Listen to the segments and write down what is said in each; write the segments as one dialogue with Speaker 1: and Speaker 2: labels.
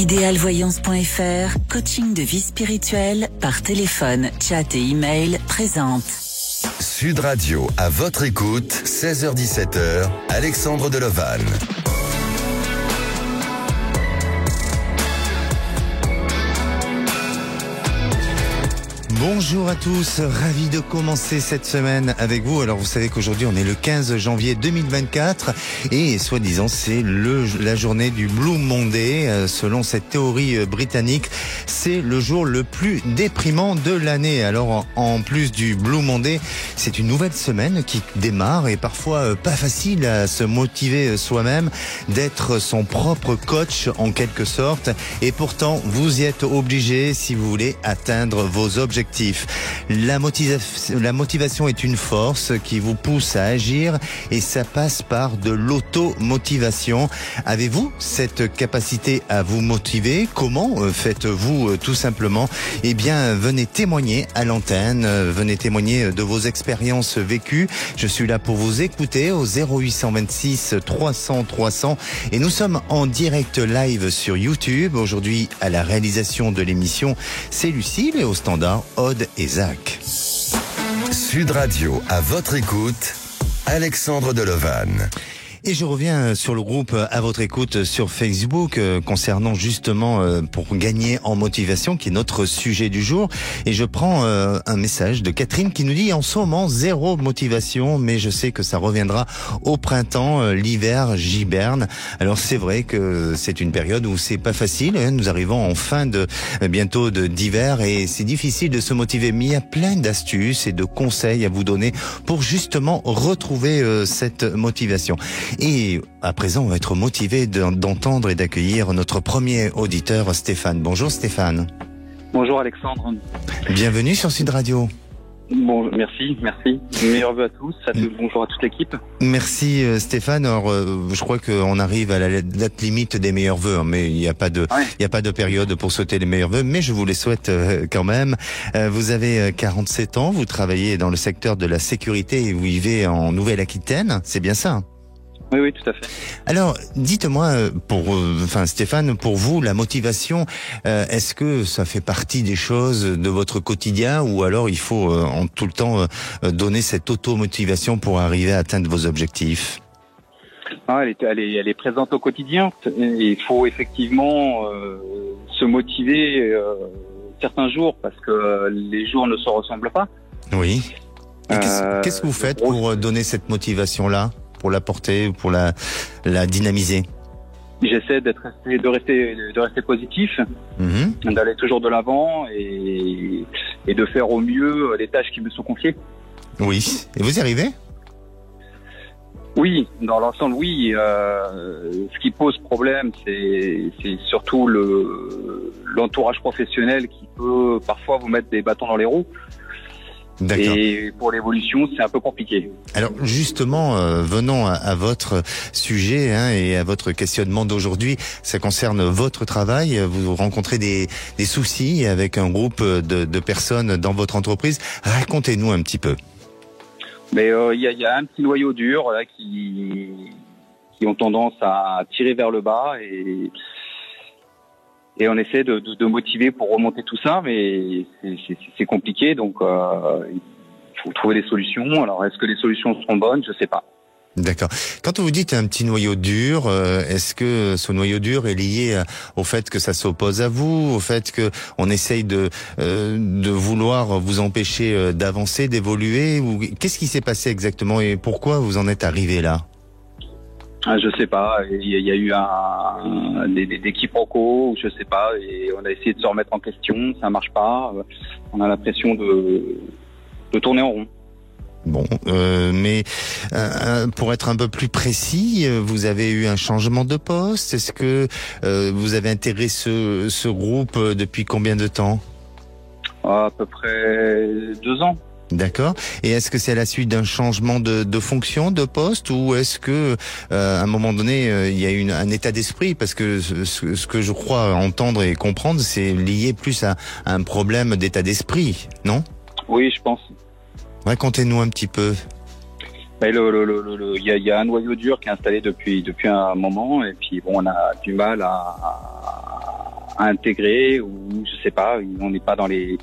Speaker 1: Idealvoyance.fr, coaching de vie spirituelle par téléphone, chat et email présente.
Speaker 2: Sud Radio, à votre écoute, 16h-17h, Alexandre Delovan.
Speaker 3: Bonjour à tous, ravi de commencer cette semaine avec vous. Alors vous savez qu'aujourd'hui on est le 15 janvier 2024 et soi-disant c'est la journée du Blue Monday. Selon cette théorie britannique, c'est le jour le plus déprimant de l'année. Alors en plus du Blue Monday, c'est une nouvelle semaine qui démarre et parfois pas facile à se motiver soi-même, d'être son propre coach en quelque sorte. Et pourtant vous y êtes obligé si vous voulez atteindre vos objectifs. La motivation est une force qui vous pousse à agir et ça passe par de l'automotivation. Avez-vous cette capacité à vous motiver? Comment faites-vous tout simplement? Eh bien, venez témoigner à l'antenne, venez témoigner de vos expériences vécues. Je suis là pour vous écouter au 0826 300 300 et nous sommes en direct live sur YouTube. Aujourd'hui, à la réalisation de l'émission, c'est Lucille et au standard, Aude et Zach.
Speaker 2: Sud Radio, à votre écoute, Alexandre Delovan.
Speaker 3: Et je reviens sur le groupe à votre écoute sur Facebook concernant justement pour gagner en motivation qui est notre sujet du jour. Et je prends un message de Catherine qui nous dit en ce moment zéro motivation, mais je sais que ça reviendra au printemps, l'hiver j'hiberne. Alors c'est vrai que c'est une période où c'est pas facile. Nous arrivons en fin de bientôt d'hiver et c'est difficile de se motiver. Mais il y a plein d'astuces et de conseils à vous donner pour justement retrouver cette motivation. Et à présent, on va être motivé d'entendre et d'accueillir notre premier auditeur, Stéphane. Bonjour Stéphane.
Speaker 4: Bonjour Alexandre.
Speaker 3: Bienvenue sur Sud Radio.
Speaker 4: Bon, merci. Meilleurs vœux à tous. Bonjour à toute l'équipe.
Speaker 3: Merci Stéphane. Alors, je crois qu'on arrive à la date limite des meilleurs vœux, mais il n'y a pas de période pour souhaiter les meilleurs vœux, mais je vous les souhaite quand même. Vous avez 47 ans, vous travaillez dans le secteur de la sécurité et vous vivez en Nouvelle-Aquitaine, c'est bien ça?
Speaker 4: Oui, tout à fait.
Speaker 3: Alors, dites-moi, Stéphane, pour vous, la motivation, est-ce que ça fait partie des choses de votre quotidien ou alors il faut en tout le temps donner cette automotivation pour arriver à atteindre vos objectifs?
Speaker 4: Elle est présente au quotidien. Il faut effectivement se motiver certains jours parce que les jours ne se ressemblent pas. Oui.
Speaker 3: Et qu'est-ce que vous faites pour donner cette motivation-là? Pour la porter, pour la dynamiser?
Speaker 4: J'essaie de rester positif, d'aller toujours de l'avant et de faire au mieux les tâches qui me sont confiées.
Speaker 3: Oui. Et vous y arrivez?
Speaker 4: Oui, dans l'ensemble, oui. Ce qui pose problème, c'est surtout l'entourage professionnel qui peut parfois vous mettre des bâtons dans les roues. D'accord. Et pour l'évolution, c'est un peu compliqué.
Speaker 3: Alors justement, venons à votre sujet et à votre questionnement d'aujourd'hui. Ça concerne votre travail. Vous rencontrez des soucis avec un groupe de personnes dans votre entreprise. Racontez-nous un petit peu.
Speaker 4: Mais il y a un petit noyau dur là, qui ont tendance à tirer vers le bas et on essaie de motiver pour remonter tout ça, mais c'est compliqué, donc il faut trouver des solutions. Alors, est-ce que les solutions seront bonnes? Je sais pas.
Speaker 3: D'accord. Quand vous dites un petit noyau dur, est-ce que ce noyau dur est lié au fait que ça s'oppose à vous, au fait que on essaye de vouloir vous empêcher d'avancer, d'évoluer, ou qu'est-ce qui s'est passé exactement et pourquoi vous en êtes arrivé là?
Speaker 4: Je sais pas, il y a eu des quiproquos, je sais pas, et on a essayé de se remettre en question, ça marche pas, on a l'impression de tourner en rond.
Speaker 3: Bon, mais pour être un peu plus précis, vous avez eu un changement de poste. Est-ce que vous avez intégré ce groupe depuis combien de temps?
Speaker 4: À peu près 2 ans.
Speaker 3: D'accord. Et est-ce que c'est à la suite d'un changement de fonction, de poste, ou est-ce que à un moment donné il y a un état d'esprit? Parce que ce que je crois entendre et comprendre, c'est lié plus à un problème d'état d'esprit, non?
Speaker 4: Oui, je pense.
Speaker 3: Racontez-nous un petit peu.
Speaker 4: Il y a un noyau dur qui est installé depuis un moment, et puis bon, on a du mal à intégrer, ou je sais pas, on n'est pas dans les...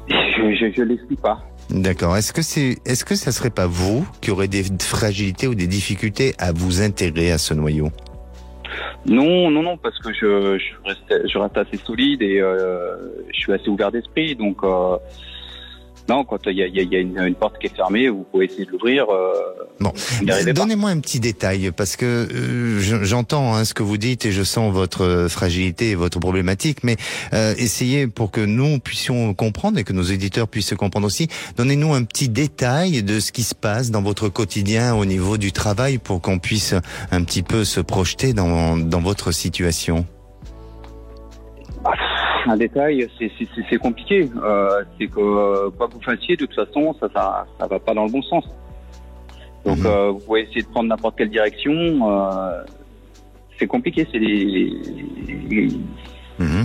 Speaker 4: Je l'explique pas.
Speaker 3: D'accord. Est-ce que ça serait pas vous qui aurez des fragilités ou des difficultés à vous intégrer à ce noyau?
Speaker 4: Non, parce que je reste assez solide et je suis assez ouvert d'esprit, donc non, quand il y a une porte qui est fermée, vous pouvez essayer de l'ouvrir.
Speaker 3: Bon, donnez-moi un petit détail, parce que j'entends ce que vous dites et je sens votre fragilité et votre problématique, mais essayez pour que nous puissions comprendre et que nos éditeurs puissent comprendre aussi. Donnez-nous un petit détail de ce qui se passe dans votre quotidien au niveau du travail pour qu'on puisse un petit peu se projeter dans votre situation.
Speaker 4: Un détail, c'est compliqué. C'est que quoi que vous fassiez, de toute façon, ça va pas dans le bon sens. Donc, vous pouvez essayer de prendre n'importe quelle direction. C'est compliqué. C'est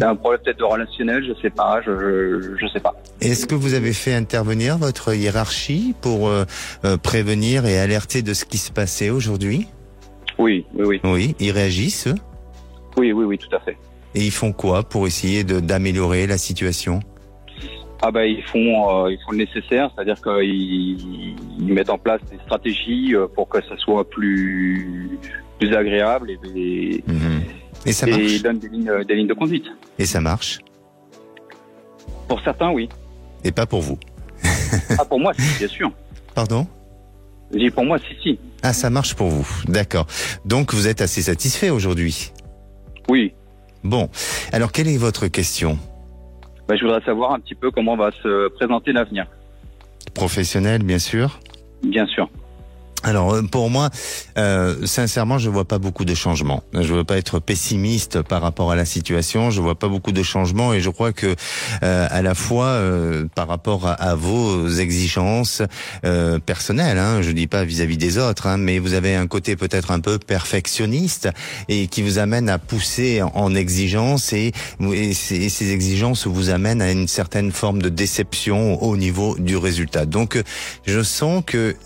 Speaker 4: un problème peut-être de relationnel, je sais pas. Je sais pas.
Speaker 3: Est-ce que vous avez fait intervenir votre hiérarchie pour prévenir et alerter de ce qui se passait aujourd'hui?
Speaker 4: Oui.
Speaker 3: Oui, ils réagissent?
Speaker 4: Oui, tout à fait.
Speaker 3: Et ils font quoi pour essayer d'améliorer la situation?
Speaker 4: Ils font le nécessaire, c'est-à-dire qu'ils mettent en place des stratégies pour que ça soit plus agréable et ça marche. Et ils donnent des lignes de conduite.
Speaker 3: Et ça marche?
Speaker 4: Pour certains, oui.
Speaker 3: Et pas pour vous?
Speaker 4: Pour moi, si, bien sûr.
Speaker 3: Pardon?
Speaker 4: Je dis pour moi, si.
Speaker 3: Ah, ça marche pour vous, d'accord. Donc vous êtes assez satisfait aujourd'hui?
Speaker 4: Oui.
Speaker 3: Bon, alors quelle est votre question?
Speaker 4: Je voudrais savoir un petit peu comment va se présenter l'avenir.
Speaker 3: Professionnel, bien sûr?
Speaker 4: Bien sûr.
Speaker 3: Alors pour moi, sincèrement, je vois pas beaucoup de changements. Je veux pas être pessimiste par rapport à la situation. Je vois pas beaucoup de changements et je crois que à la fois par rapport à vos exigences personnelles, je dis pas vis-à-vis des autres, mais vous avez un côté peut-être un peu perfectionniste et qui vous amène à pousser en exigence et ces exigences vous amènent à une certaine forme de déception au niveau du résultat. Donc je sens que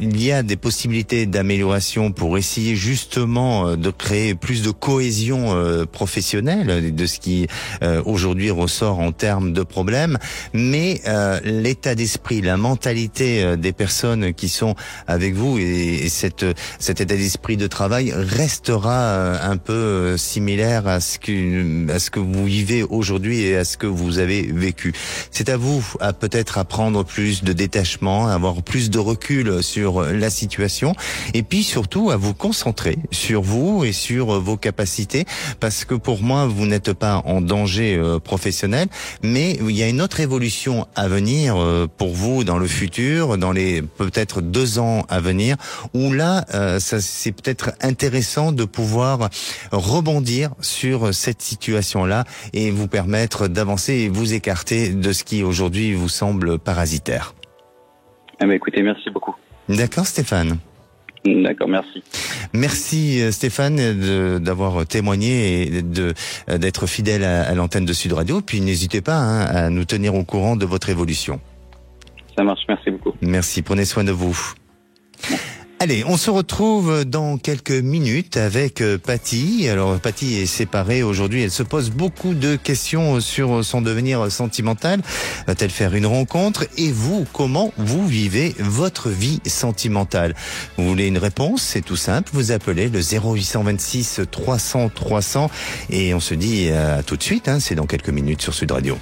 Speaker 3: il y a des possibilités d'amélioration pour essayer justement de créer plus de cohésion professionnelle de ce qui aujourd'hui ressort en termes de problèmes, mais l'état d'esprit, la mentalité des personnes qui sont avec vous et cet état d'esprit de travail restera un peu similaire à ce que vous vivez aujourd'hui et à ce que vous avez vécu. C'est à vous à peut-être apprendre plus de détachement, avoir plus de recul sur la situation et puis surtout à vous concentrer sur vous et sur vos capacités, parce que pour moi vous n'êtes pas en danger professionnel, mais il y a une autre évolution à venir pour vous dans le futur, dans les peut-être 2 ans à venir, où là c'est peut-être intéressant de pouvoir rebondir sur cette situation-là et vous permettre d'avancer et vous écarter de ce qui aujourd'hui vous semble parasitaire.
Speaker 4: Écoutez, merci beaucoup.
Speaker 3: D'accord, Stéphane.
Speaker 4: D'accord, merci.
Speaker 3: Merci Stéphane d'avoir témoigné et d'être fidèle à l'antenne de Sud Radio. Puis n'hésitez pas à nous tenir au courant de votre évolution.
Speaker 4: Ça marche, merci beaucoup.
Speaker 3: Merci, prenez soin de vous. Allez, on se retrouve dans quelques minutes avec Patty. Alors Patty est séparée aujourd'hui, elle se pose beaucoup de questions sur son devenir sentimental. Va-t-elle faire une rencontre? Et vous, comment vous vivez votre vie sentimentale? Vous voulez une réponse? C'est tout simple, vous appelez le 0826 300 300 et on se dit à tout de suite, c'est dans quelques minutes sur Sud Radio.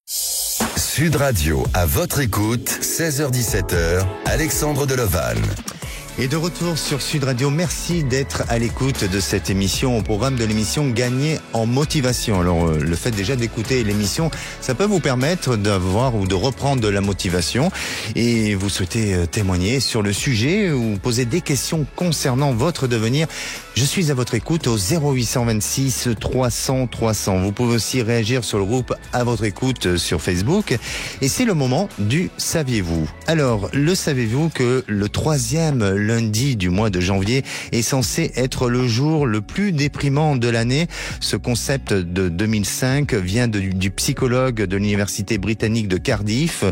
Speaker 2: Sud Radio, à votre écoute, 16h-17h, Alexandre Delevanne.
Speaker 3: Et de retour sur Sud Radio, merci d'être à l'écoute de cette émission, au programme de l'émission Gagner en motivation. Alors le fait déjà d'écouter l'émission, ça peut vous permettre d'avoir ou de reprendre de la motivation et vous souhaitez témoigner sur le sujet ou poser des questions concernant votre devenir. Je suis à votre écoute au 0826 300 300. Vous pouvez aussi réagir sur le groupe à votre écoute sur Facebook. Et c'est le moment du saviez-vous. Alors, le savez-vous que le 3e lundi du mois de janvier est censé être le jour le plus déprimant de l'année. Ce concept de 2005 vient du psychologue de l'université britannique de Cardiff,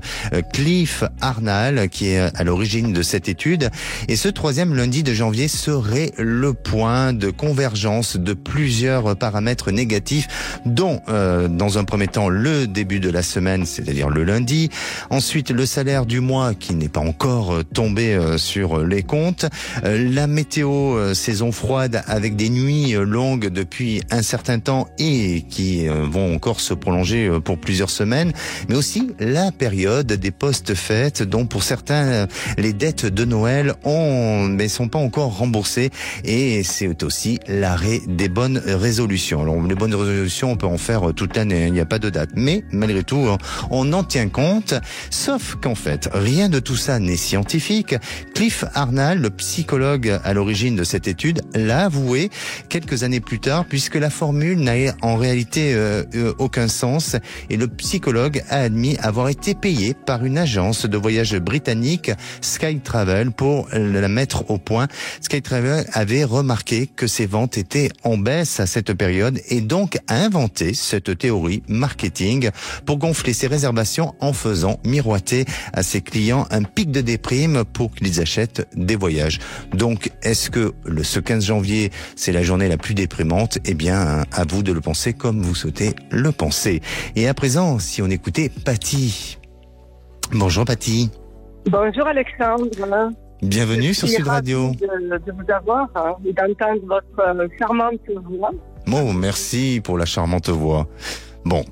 Speaker 3: Cliff Arnall, qui est à l'origine de cette étude. Et ce troisième lundi de janvier serait le point de convergence de plusieurs paramètres négatifs, dont dans un premier temps le début de la semaine, c'est-à-dire le lundi, ensuite le salaire du mois qui n'est pas encore tombé sur les comptes, la météo saison froide avec des nuits longues depuis un certain temps et qui vont encore se prolonger pour plusieurs semaines, mais aussi la période des post-fêtes dont pour certains les dettes de Noël mais sont pas encore remboursées, et c'est aussi l'arrêt des bonnes résolutions. Alors les bonnes résolutions, on peut en faire toute l'année, il n'y a pas de date, mais malgré tout on en tient compte, sauf qu'en fait rien de tout ça n'est scientifique. Cliff Arnall, le psychologue à l'origine de cette étude, l'a avoué quelques années plus tard, puisque la formule n'a en réalité aucun sens, et le psychologue a admis avoir été payé par une agence de voyage britannique, Skytravel, pour la mettre au point. Skytravel avait remarqué que ses ventes étaient en baisse à cette période et donc a inventé cette théorie marketing pour gonfler ses réservations en faisant miroiter à ses clients un pic de déprime pour qu'ils achètent des voyages. Donc, est-ce que ce 15 janvier, c'est la journée la plus déprimante? Eh bien, à vous de le penser comme vous souhaitez le penser. Et à présent, si on écoutait Patty. Bonjour Patty.
Speaker 5: Bonjour Alexandre.
Speaker 3: Bienvenue sur Sud Radio.
Speaker 5: De vous avoir et d'entendre votre charmante voix.
Speaker 3: Bon, merci pour la charmante voix. Bon,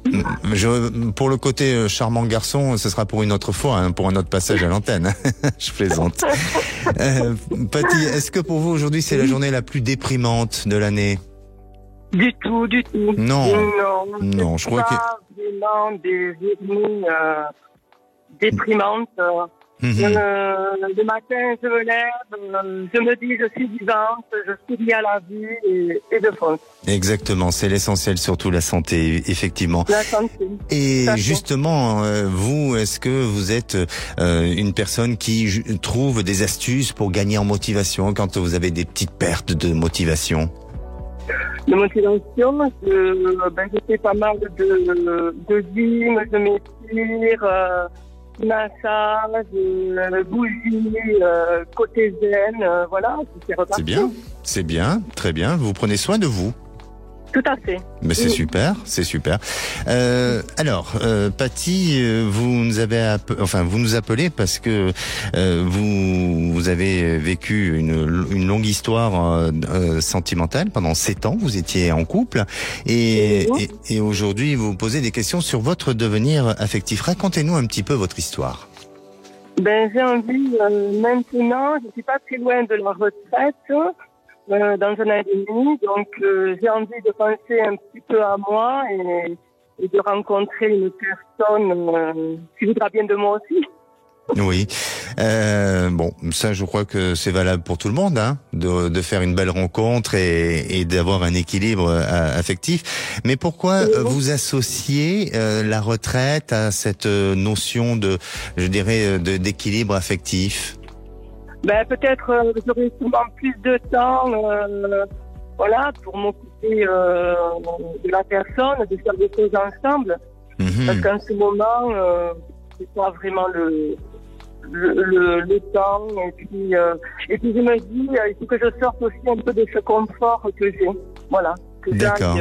Speaker 3: pour le côté charmant garçon, ce sera pour une autre fois, pour un autre passage à l'antenne. Je plaisante. Patty, est-ce que pour vous aujourd'hui c'est la journée la plus déprimante de l'année?
Speaker 5: Du tout.
Speaker 3: Non, je crois que
Speaker 5: vraiment des journées déprimantes. Le matin, je me lève, je me dis je suis vivante, je suis liée à la vie et je fonce.
Speaker 3: Exactement, c'est l'essentiel, surtout la santé, effectivement.
Speaker 5: La santé.
Speaker 3: Et justement, vous, est-ce que vous êtes une personne qui trouve des astuces pour gagner en motivation quand vous avez des petites pertes de motivation?
Speaker 5: De motivation, je fais pas mal de gym, je m'étire, massage, bougie, côté zen, voilà, c'est reparti.
Speaker 3: C'est bien, très bien. Vous prenez soin de vous.
Speaker 5: Tout à fait.
Speaker 3: Mais c'est super. Alors, Patty, vous nous appelez parce que vous avez vécu une longue histoire sentimentale pendant 7 ans. Vous étiez en couple et aujourd'hui vous vous posez des questions sur votre devenir affectif. Racontez-nous un petit peu votre histoire.
Speaker 5: J'ai envie maintenant. Je suis pas très loin de la retraite. Dans un an et demi, donc j'ai envie de penser un petit peu à moi et de rencontrer une personne qui voudra bien de moi aussi.
Speaker 3: Oui. Bon, ça, je crois que c'est valable pour tout le monde, de faire une belle rencontre et d'avoir un équilibre affectif. Mais pourquoi vous associez la retraite à cette notion d'équilibre affectif?
Speaker 5: Peut-être j'aurai souvent plus de temps, pour m'occuper de la personne, de faire des choses ensemble. Parce qu'en ce moment, c'est pas vraiment le temps. Et puis je me dis, il faut que je sorte aussi un peu de ce confort que j'ai. Voilà.
Speaker 3: D'accord.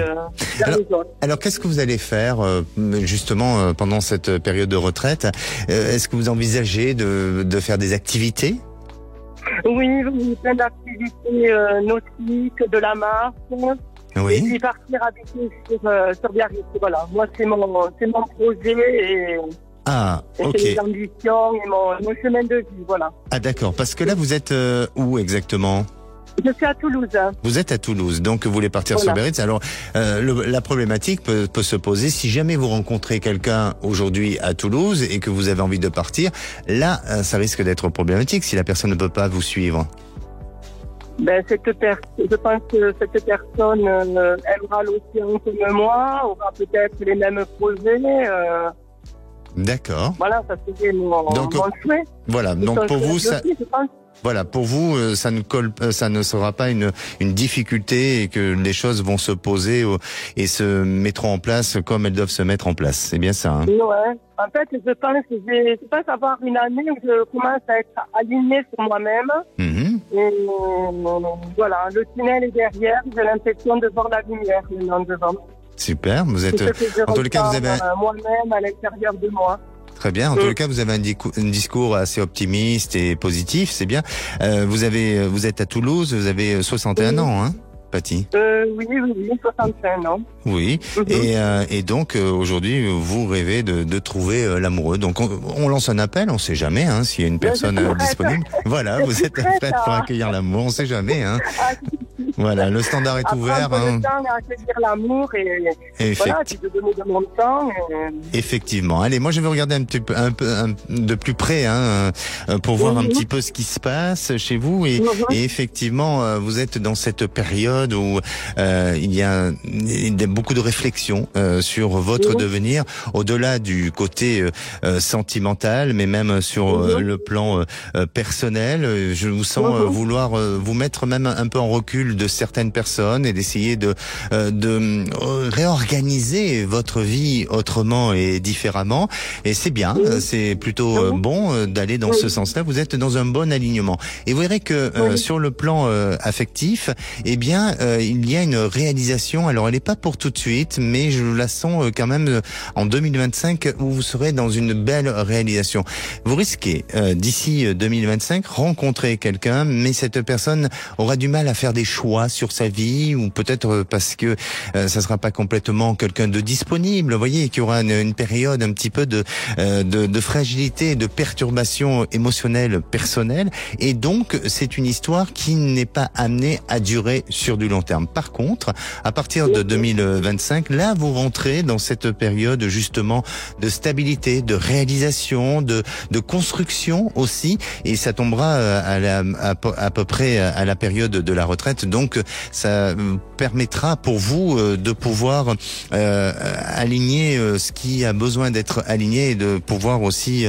Speaker 3: Alors, qu'est-ce que vous allez faire justement pendant cette période de retraite? Est-ce que vous envisagez de faire des activités?
Speaker 5: Oui, plein d'activités nautiques, de la marche.
Speaker 3: Oui.
Speaker 5: Et puis partir habiter sur Biarritz. Voilà, moi c'est mon projet et
Speaker 3: ok.
Speaker 5: c'est mes ambitions et mon chemin de vie, voilà.
Speaker 3: Ah d'accord, parce que là vous êtes où exactement?
Speaker 5: Je suis à Toulouse.
Speaker 3: Vous êtes à Toulouse, donc vous voulez partir sur Biarritz. Alors, la problématique peut se poser si jamais vous rencontrez quelqu'un aujourd'hui à Toulouse et que vous avez envie de partir. Là, ça risque d'être problématique si la personne ne peut pas vous suivre.
Speaker 5: Je pense que cette personne aimera l'océan comme moi, aura peut-être les mêmes projets.
Speaker 3: D'accord.
Speaker 5: Voilà, ça serait mon souhait.
Speaker 3: Voilà, donc pour vous, ça... Voilà, pour vous, ça ne sera pas une difficulté et que les choses vont se poser et se mettront en place comme elles doivent se mettre en place. C'est bien ça, hein?
Speaker 5: Ouais. En fait, je pense avoir une année où je commence à être alignée sur moi-même. Et voilà, le tunnel est derrière. J'ai l'impression de voir la lumière maintenant devant.
Speaker 3: Super. Vous êtes, en tous les cas, vous avez
Speaker 5: moi-même à l'intérieur de moi.
Speaker 3: Très bien. En tous les cas, vous avez un discours assez optimiste et positif. C'est bien. Vous êtes à Toulouse. Vous avez 61 ans, hein, Patty?
Speaker 5: Oui, 61 ans.
Speaker 3: Oui. Et donc, aujourd'hui, vous rêvez de trouver l'amoureux. Donc, on lance un appel. On sait jamais, hein, s'il y a une personne disponible. Voilà. Vous êtes prête pour accueillir l'amour. On sait jamais, hein. Voilà, le standard est ouvert.
Speaker 5: Le temps à accueillir l'amour et voilà, puis de donner de mon temps.
Speaker 3: Effectivement. Allez, moi je vais regarder un peu de plus près, hein, pour voir un petit peu ce qui se passe chez vous. Et effectivement, vous êtes dans cette période où il y a beaucoup de réflexions sur votre devenir, au-delà du côté sentimental, mais même sur le plan personnel. Je vous sens vouloir vous mettre même un peu en recul de certaines personnes et d'essayer de réorganiser votre vie autrement et différemment. Et c'est bien, c'est plutôt bon d'aller dans ce sens-là. Vous êtes dans un bon alignement. Et vous verrez que sur le plan affectif, eh bien, il y a une réalisation. Alors, elle n'est pas pour tout de suite, mais je la sens quand même en 2025 où vous serez dans une belle réalisation. Vous risquez d'ici 2025 rencontrer quelqu'un, mais cette personne aura du mal à faire des choix sur sa vie, ou peut-être parce que ça sera pas complètement quelqu'un de disponible. Vous voyez qu'il y aura une période un petit peu de fragilité, de perturbation émotionnelle personnelle, et donc c'est une histoire qui n'est pas amenée à durer sur du long terme. Par contre, à partir de 2025, là vous rentrez dans cette période justement de stabilité, de réalisation, de construction aussi, et ça tombera à peu près à la période de la retraite. Donc ça permettra pour vous de pouvoir aligner ce qui a besoin d'être aligné et de pouvoir aussi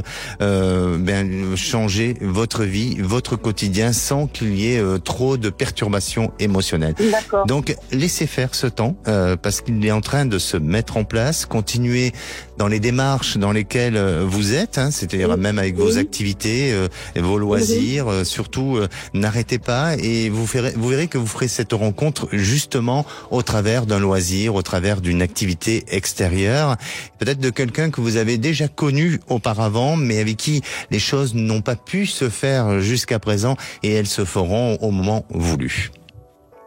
Speaker 3: changer votre vie, votre quotidien sans qu'il y ait trop de perturbations émotionnelles.
Speaker 5: D'accord.
Speaker 3: Donc laissez faire ce temps parce qu'il est en train de se mettre en place. Continuez dans les démarches dans lesquelles vous êtes, hein, c'est-à-dire même avec vos activités, vos loisirs, surtout n'arrêtez pas, et vous verrez que vous ferez cette rencontre justement au travers d'un loisir, au travers d'une activité extérieure, peut-être de quelqu'un que vous avez déjà connu auparavant, mais avec qui les choses n'ont pas pu se faire jusqu'à présent, et elles se feront au moment voulu.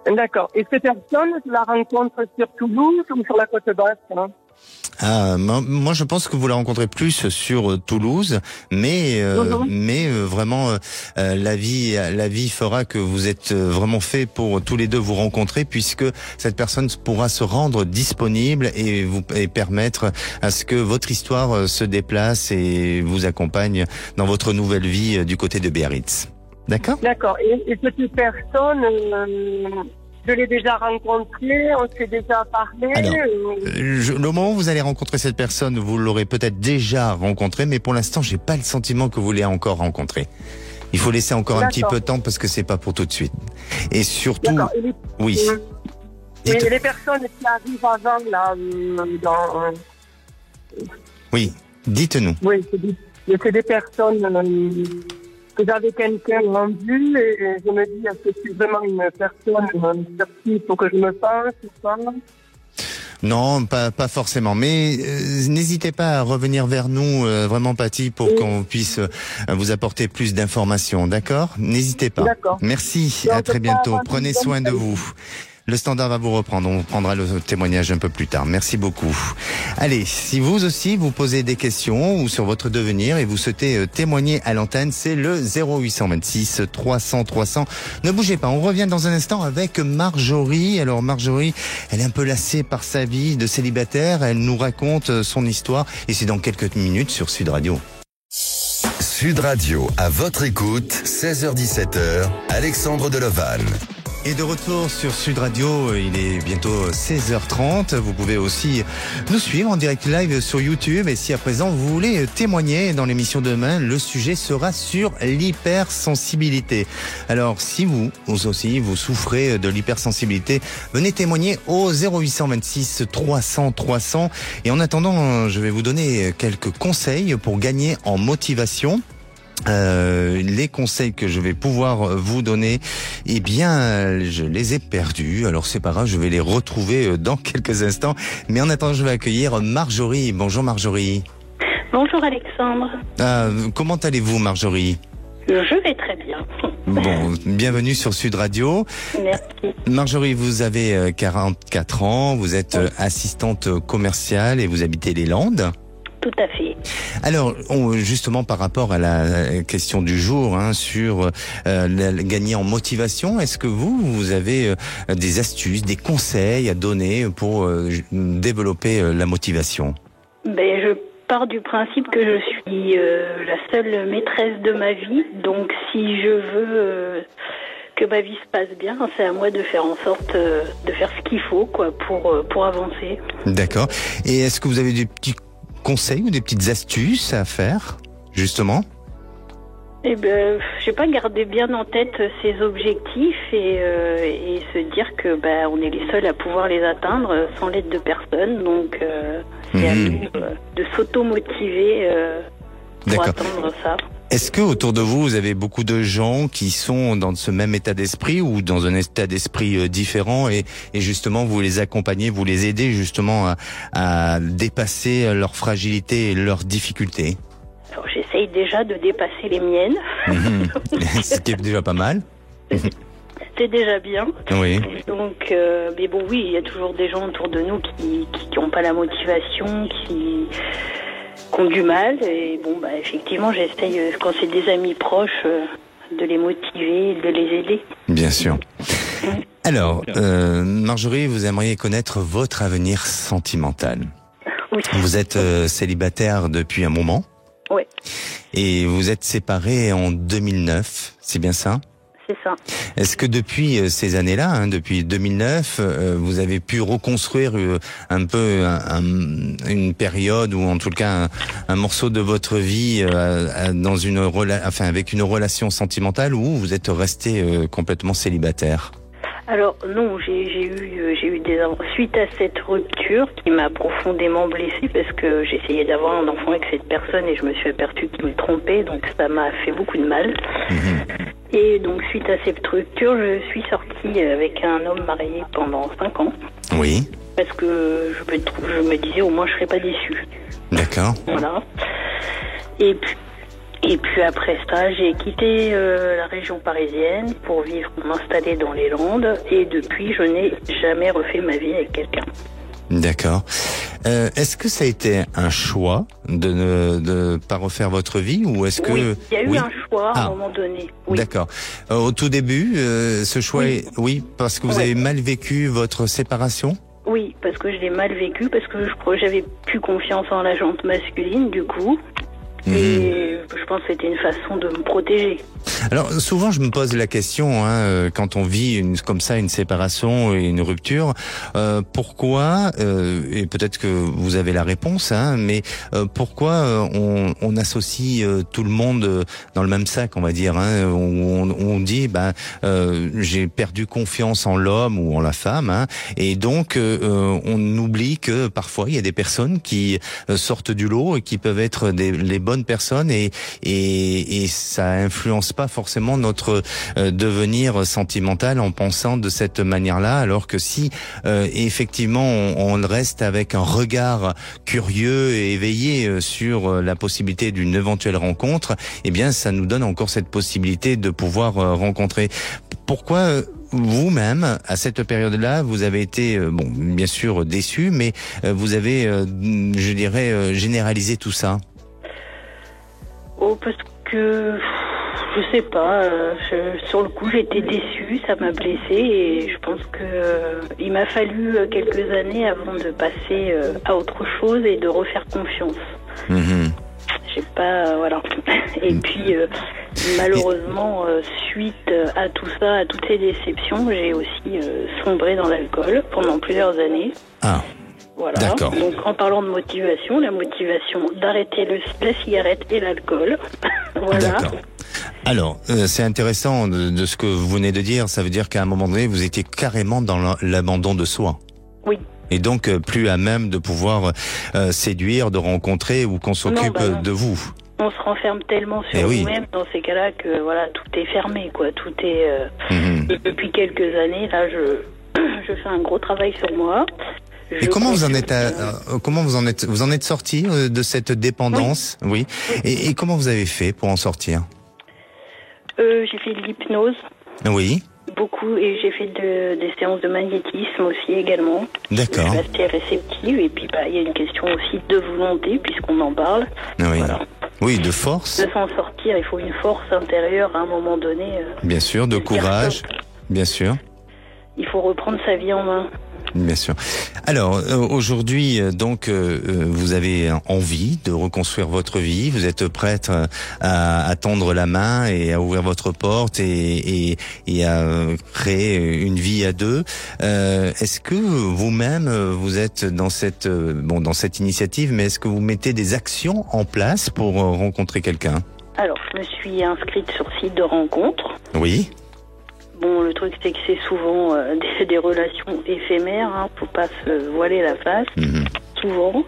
Speaker 5: D'accord. Et cette personne, je la rencontre sur Toulouse ou sur la côte basse, hein?
Speaker 3: Moi je pense que vous la rencontrez plus sur Toulouse, mais vraiment la vie fera que vous êtes vraiment fait pour tous les deux vous rencontrer, puisque cette personne pourra se rendre disponible et permettre à ce que votre histoire se déplace et vous accompagne dans votre nouvelle vie du côté de Biarritz. D'accord ?
Speaker 5: D'accord. Et cette personne, je l'ai déjà rencontrée, on s'est déjà parlé.
Speaker 3: Alors, le moment où vous allez rencontrer cette personne, vous l'aurez peut-être déjà rencontrée, mais pour l'instant, j'ai pas le sentiment que vous l'ayez encore rencontrée. Il faut laisser encore un petit peu de temps parce que c'est pas pour tout de suite. Et surtout, oui.
Speaker 5: Et les personnes qui arrivent avant, là,
Speaker 3: Oui, dites-nous.
Speaker 5: Oui, c'est des personnes que j'avais quelqu'un en vue et je me dis, est-ce que c'est vraiment une personne sur qui il faut que je me pense ou pas?
Speaker 3: Non, pas forcément. Mais n'hésitez pas à revenir vers nous, vraiment, Patty, pour qu'on puisse vous apporter plus d'informations. D'accord ? N'hésitez pas.
Speaker 5: D'accord.
Speaker 3: Merci. À très bientôt. Prenez soin de vous. Le standard va vous reprendre. On prendra le témoignage un peu plus tard. Merci beaucoup. Allez, si vous aussi vous posez des questions ou sur votre devenir et vous souhaitez témoigner à l'antenne, c'est le 0826 300 300. Ne bougez pas. On revient dans un instant avec Marjorie. Alors Marjorie, elle est un peu lassée par sa vie de célibataire. Elle nous raconte son histoire et c'est dans quelques minutes sur Sud Radio.
Speaker 2: Sud Radio, à votre écoute, 16h-17h, Alexandre Deleval.
Speaker 3: Et de retour sur Sud Radio, il est bientôt 16h30. Vous pouvez aussi nous suivre en direct live sur YouTube. Et si à présent vous voulez témoigner dans l'émission de demain, le sujet sera sur l'hypersensibilité. Alors si vous aussi vous souffrez de l'hypersensibilité, venez témoigner au 0826 300 300. Et en attendant, je vais vous donner quelques conseils pour gagner en motivation. Les conseils que je vais pouvoir vous donner, eh bien, je les ai perdus. Alors c'est pas grave, je vais les retrouver dans quelques instants. Mais en attendant, je vais accueillir Marjorie. Bonjour Marjorie.
Speaker 6: Bonjour Alexandre.
Speaker 3: Comment allez-vous Marjorie ?
Speaker 6: Je vais très bien.
Speaker 3: Bon, bienvenue sur Sud Radio.
Speaker 6: Merci.
Speaker 3: Marjorie, vous avez 44 ans, vous êtes assistante commerciale et vous habitez les Landes.
Speaker 6: Tout à fait.
Speaker 3: Alors, justement, par rapport à la question du jour, sur gagner en motivation, est-ce que vous avez des astuces, des conseils à donner pour développer la motivation ?
Speaker 6: Je pars du principe que je suis la seule maîtresse de ma vie, donc si je veux que ma vie se passe bien, c'est à moi de faire en sorte de faire ce qu'il faut, pour avancer.
Speaker 3: D'accord. Et est-ce que vous avez des petits conseils ou des petites astuces à faire, justement ?
Speaker 6: J'ai pas gardé bien en tête ces objectifs et se dire que on est les seuls à pouvoir les atteindre sans l'aide de personne. Donc c'est à nous de s'auto-motiver pour atteindre ça.
Speaker 3: Est-ce que autour de vous, vous avez beaucoup de gens qui sont dans ce même état d'esprit ou dans un état d'esprit différent et justement vous les accompagnez, vous les aidez justement à dépasser leurs fragilités et leurs difficultés ?
Speaker 6: Alors j'essaye déjà de dépasser les miennes.
Speaker 3: Ce qui est déjà pas mal.
Speaker 6: C'est déjà bien.
Speaker 3: Oui.
Speaker 6: Donc, mais bon, oui, il y a toujours des gens autour de nous qui ont pas la motivation, qui ont du mal. Et bon, effectivement, j'essaye, quand c'est des amis proches, de les motiver, de les aider.
Speaker 3: Bien sûr. Alors, Marjorie, vous aimeriez connaître votre avenir sentimental.
Speaker 6: Oui.
Speaker 3: Vous êtes célibataire depuis un moment.
Speaker 6: Oui.
Speaker 3: Et vous êtes séparés en 2009, c'est bien ça ?
Speaker 6: C'est ça.
Speaker 3: Est-ce que depuis ces années-là, depuis 2009, vous avez pu reconstruire un peu une période ou en tout cas un morceau de votre vie dans avec une relation sentimentale ou vous êtes resté complètement célibataire ?
Speaker 6: Alors non, j'ai eu des suite à cette rupture qui m'a profondément blessée parce que j'essayais d'avoir un enfant avec cette personne et je me suis aperçue qu'il me trompait, donc ça m'a fait beaucoup de mal. Et donc suite à cette rupture, je suis sortie avec un homme marié pendant 5 ans.
Speaker 3: Oui.
Speaker 6: Parce que je me disais au moins je serais pas déçue.
Speaker 3: D'accord.
Speaker 6: Voilà. Et puis après ça, j'ai quitté la région parisienne pour m'installer dans les Landes. Et depuis, je n'ai jamais refait ma vie avec quelqu'un.
Speaker 3: D'accord. Est-ce que ça a été un choix de ne pas refaire votre vie ou est-ce que...
Speaker 6: Oui, il y a eu un choix à un moment donné. Oui.
Speaker 3: D'accord. Au tout début, ce choix
Speaker 6: oui.
Speaker 3: est... Oui, parce que vous avez mal vécu votre séparation ?
Speaker 6: Oui, parce que je l'ai mal vécu, parce que j'avais plus confiance en la jante masculine, du coup. Et je pense que c'était une façon de me protéger.
Speaker 3: Alors souvent je me pose la question quand on vit comme ça une séparation et une rupture, pourquoi et peut-être que vous avez la réponse, mais pourquoi on associe tout le monde dans le même sac, on va dire, on dit j'ai perdu confiance en l'homme ou en la femme, et donc on oublie que parfois il y a des personnes qui sortent du lot et qui peuvent être les bonnes personnes et ça influence pas forcément notre devenir sentimental en pensant de cette manière-là, alors que si effectivement on reste avec un regard curieux et éveillé sur la possibilité d'une éventuelle rencontre, eh bien ça nous donne encore cette possibilité de pouvoir rencontrer. Pourquoi vous-même, à cette période-là, vous avez été, bien sûr déçu, mais vous avez, je dirais, généralisé tout ça?
Speaker 6: Oh, parce que je sais pas. Sur le coup, j'étais déçue, ça m'a blessée et je pense que il m'a fallu quelques années avant de passer à autre chose et de refaire confiance. J'ai pas, voilà. Et puis Malheureusement, suite à tout ça, à toutes ces déceptions, j'ai aussi sombré dans l'alcool pendant plusieurs années.
Speaker 3: Ah.
Speaker 6: Voilà.
Speaker 3: D'accord.
Speaker 6: Donc en parlant de motivation, la motivation d'arrêter la cigarette et l'alcool. Voilà.
Speaker 3: D'accord. Alors, c'est intéressant de ce que vous venez de dire. Ça veut dire qu'à un moment donné, vous étiez carrément dans l'abandon de soi.
Speaker 6: Oui.
Speaker 3: Et donc, plus à même de pouvoir séduire, de rencontrer ou qu'on s'occupe de vous.
Speaker 6: On se renferme tellement sur nous-mêmes dans ces cas-là que voilà, tout est fermé, quoi. Tout est. Et depuis quelques années, là, je fais un gros travail sur moi.
Speaker 3: Et comment vous en êtes vous en êtes sorti de cette dépendance? Oui. Et comment vous avez fait pour en sortir?
Speaker 6: J'ai fait de l'hypnose.
Speaker 3: Oui.
Speaker 6: Beaucoup, et j'ai fait des séances de magnétisme aussi également.
Speaker 3: D'accord.
Speaker 6: Je suis assez réceptive, et puis il y a une question aussi de volonté puisqu'on en parle.
Speaker 3: Oui.
Speaker 6: Voilà.
Speaker 3: Oui, de force.
Speaker 6: De s'en sortir, il faut une force intérieure à un moment donné.
Speaker 3: Bien sûr, de courage. Bien sûr.
Speaker 6: Il faut reprendre sa vie en main.
Speaker 3: Bien sûr. Alors aujourd'hui, donc, vous avez envie de reconstruire votre vie. Vous êtes prête à tendre la main et à ouvrir votre porte et à créer une vie à deux. Est-ce que vous-même vous êtes dans cette initiative, mais est-ce que vous mettez des actions en place pour rencontrer quelqu'un?
Speaker 6: Alors, je me suis inscrite sur site de rencontre.
Speaker 3: Oui.
Speaker 6: Bon, le truc, c'est que c'est souvent des relations éphémères, hein, faut pas se voiler la face, souvent.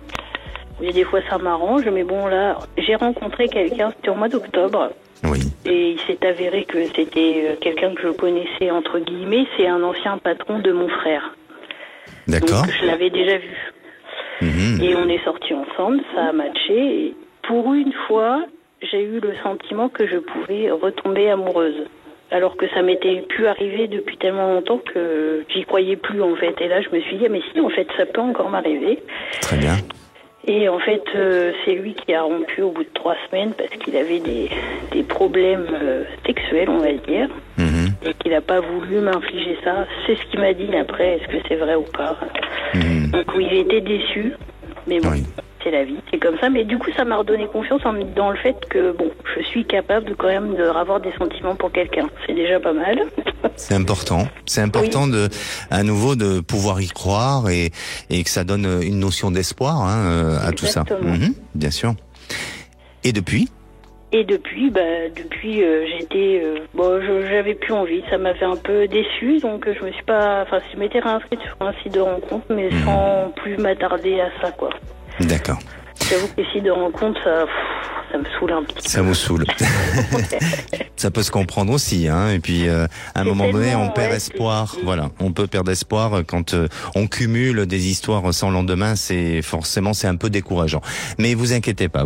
Speaker 6: Et des fois, ça m'arrange, mais bon, là, j'ai rencontré quelqu'un, c'était au mois d'octobre.
Speaker 3: Oui.
Speaker 6: Et il s'est avéré que c'était quelqu'un que je connaissais, entre guillemets, c'est un ancien patron de mon frère.
Speaker 3: D'accord.
Speaker 6: Donc, je l'avais déjà vu. Et on est sortis ensemble, ça a matché, et pour une fois, j'ai eu le sentiment que je pouvais retomber amoureuse. Alors que ça m'était plus arrivé depuis tellement longtemps que j'y croyais plus, en fait. Et là, je me suis dit, mais si, en fait, ça peut encore m'arriver.
Speaker 3: Très bien.
Speaker 6: Et en fait, c'est lui qui a rompu au bout de 3 semaines parce qu'il avait des problèmes sexuels, on va dire. Et qu'il n'a pas voulu m'infliger ça. C'est ce qu'il m'a dit. Après, est-ce que c'est vrai ou pas? Donc oui, il était déçu. Mais bon. Oui. C'est la vie, c'est comme ça. Mais du coup, ça m'a redonné confiance dans le fait que, bon, je suis capable de quand même d'avoir des sentiments pour quelqu'un. C'est déjà pas mal.
Speaker 3: C'est important. C'est important à nouveau de pouvoir y croire et que ça donne une notion d'espoir à tout ça. Bien sûr. Et depuis?
Speaker 6: Et depuis, j'étais, j'avais plus envie. Ça m'avait un peu déçue, donc je me suis pas, je m'étais réinscrite sur un site de rencontre, mais sans plus m'attarder à ça, quoi.
Speaker 3: D'accord.
Speaker 6: J'avoue que les sites de rencontre, ça me saoule un petit peu.
Speaker 3: Ça vous saoule. Ça peut se comprendre aussi, hein. Et puis, à un moment donné, on perd espoir. Voilà. On peut perdre espoir quand on cumule des histoires sans lendemain. C'est un peu décourageant. Mais vous inquiétez pas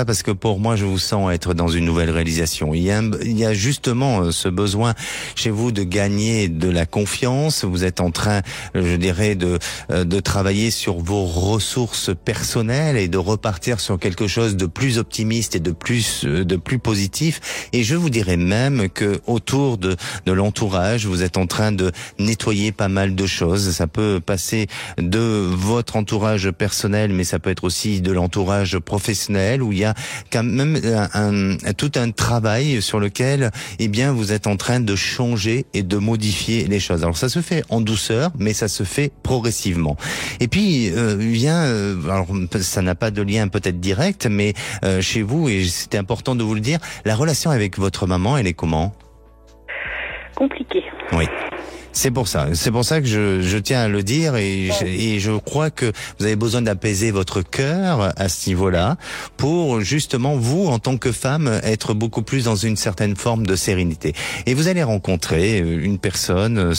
Speaker 3: parce que pour moi, je vous sens être dans une nouvelle réalisation. Il y a justement ce besoin chez vous de gagner de la confiance. Vous êtes en train, je dirais, de travailler sur vos ressources personnelles et de repartir sur quelque chose de plus optimiste et de plus positif. Et je vous dirais même que autour de l'entourage, vous êtes en train de nettoyer pas mal de choses. Ça peut passer de votre entourage personnel, mais ça peut être aussi de l'entourage professionnel où il y a quand même tout un travail sur lequel, vous êtes en train de changer et de modifier les choses. Alors ça se fait en douceur, mais ça se fait progressivement. Et puis alors ça n'a pas de lien peut-être direct, mais chez vous, et c'était important de vous le dire, la relation avec votre maman, elle est comment?
Speaker 6: Compliquée.
Speaker 3: Oui. C'est pour ça que je tiens à le dire et je crois que vous avez besoin d'apaiser votre cœur à ce niveau-là pour justement vous, en tant que femme, être beaucoup plus dans une certaine forme de sérénité. Et vous allez rencontrer une personne,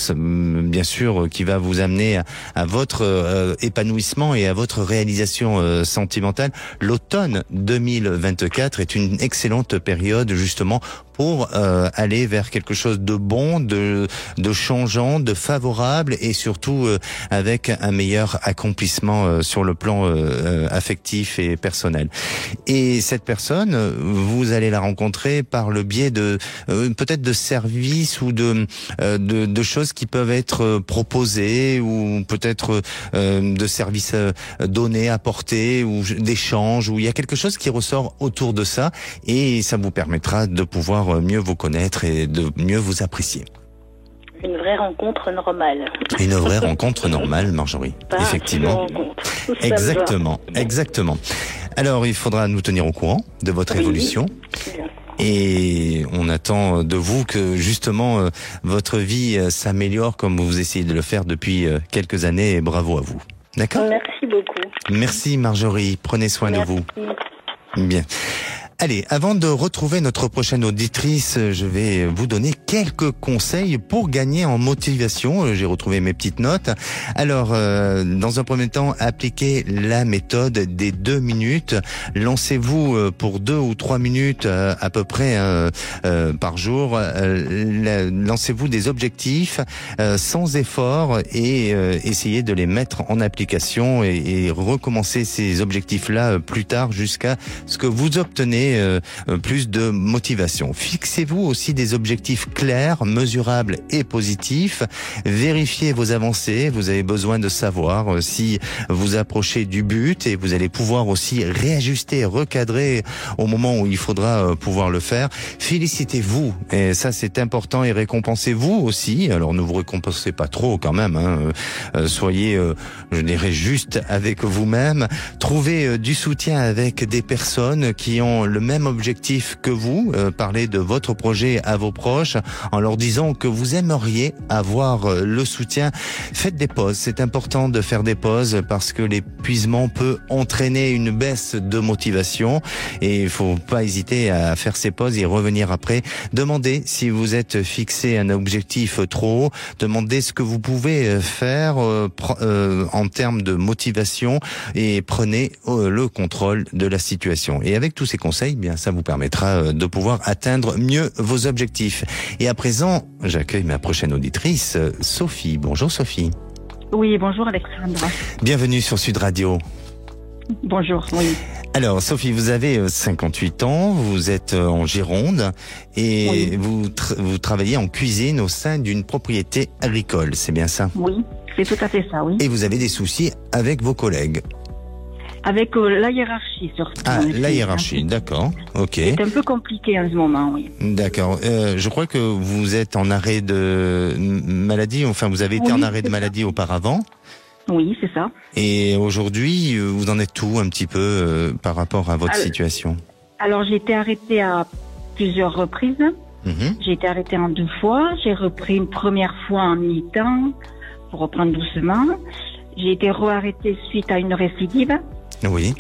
Speaker 3: bien sûr, qui va vous amener à votre épanouissement et à votre réalisation sentimentale. L'automne 2024 est une excellente période justement pour aller vers quelque chose de bon, de changeant, de favorable et surtout avec un meilleur accomplissement sur le plan affectif et personnel. Et cette personne, vous allez la rencontrer par le biais de peut-être de services ou de choses qui peuvent être proposées ou peut-être de services donnés, apportés ou d'échanges, où il y a quelque chose qui ressort autour de ça et ça vous permettra de pouvoir pouvoir mieux vous connaître et de mieux vous apprécier.
Speaker 6: Une vraie rencontre normale.
Speaker 3: Une vraie rencontre normale, Marjorie.
Speaker 6: Pas
Speaker 3: Effectivement. Exactement, exactement. Alors, il faudra nous tenir au courant de votre évolution. Et on attend de vous que justement votre vie s'améliore comme vous essayez de le faire depuis quelques années. Et bravo à vous. D'accord ?
Speaker 6: Merci beaucoup.
Speaker 3: Merci Marjorie. Prenez soin de vous. Bien. Allez, avant de retrouver notre prochaine auditrice, je vais vous donner quelques conseils pour gagner en motivation. J'ai retrouvé mes petites notes. Alors, dans un premier temps, appliquez la méthode des 2 minutes. Lancez-vous pour 2 ou 3 minutes à peu près par jour. Lancez-vous des objectifs sans effort et essayez de les mettre en application et recommencer ces objectifs-là plus tard jusqu'à ce que vous obtenez plus de motivation. Fixez-vous aussi des objectifs clairs, mesurables et positifs. Vérifiez vos avancées. Vous avez besoin de savoir si vous approchez du but et vous allez pouvoir aussi réajuster, recadrer au moment où il faudra pouvoir le faire. Félicitez-vous. Et ça, c'est important et récompensez-vous aussi. Alors, ne vous récompensez pas trop quand même. Soyez, je dirais, juste avec vous-même. Trouvez du soutien avec des personnes qui ont le même objectif que vous, parlez de votre projet à vos proches en leur disant que vous aimeriez avoir le soutien. Faites des pauses, c'est important de faire des pauses parce que l'épuisement peut entraîner une baisse de motivation et il faut pas hésiter à faire ces pauses et revenir après. Demandez si vous êtes fixé un objectif trop haut, demandez ce que vous pouvez faire en termes de motivation et prenez le contrôle de la situation. Et avec tous ces conseils, bien ça vous permettra de pouvoir atteindre mieux vos objectifs. Et à présent, j'accueille ma prochaine auditrice, Sophie. Bonjour Sophie.
Speaker 7: Oui, bonjour Alexandra.
Speaker 3: Bienvenue sur Sud Radio.
Speaker 7: Bonjour, oui.
Speaker 3: Alors Sophie, vous avez 58 ans, vous êtes en Gironde et oui. vous travaillez en cuisine au sein d'une propriété agricole, c'est bien ça ?
Speaker 7: Oui, c'est tout à fait ça, oui.
Speaker 3: Et vous avez des soucis avec vos collègues ?
Speaker 7: Avec la hiérarchie, surtout.
Speaker 3: Ah, la hiérarchie, d'accord, ok.
Speaker 7: C'est un peu compliqué en ce moment, oui.
Speaker 3: D'accord. Je crois que vous êtes en arrêt de maladie, enfin vous avez été en arrêt de maladie auparavant.
Speaker 7: Oui, c'est ça.
Speaker 3: Et aujourd'hui, vous en êtes où un petit peu par rapport à votre situation ?
Speaker 7: Alors, j'ai été arrêtée à plusieurs reprises. J'ai été arrêtée en 2 fois. J'ai repris une première fois en mi-temps pour reprendre doucement. J'ai été re-arrêtée suite à une récidive.
Speaker 3: Oui.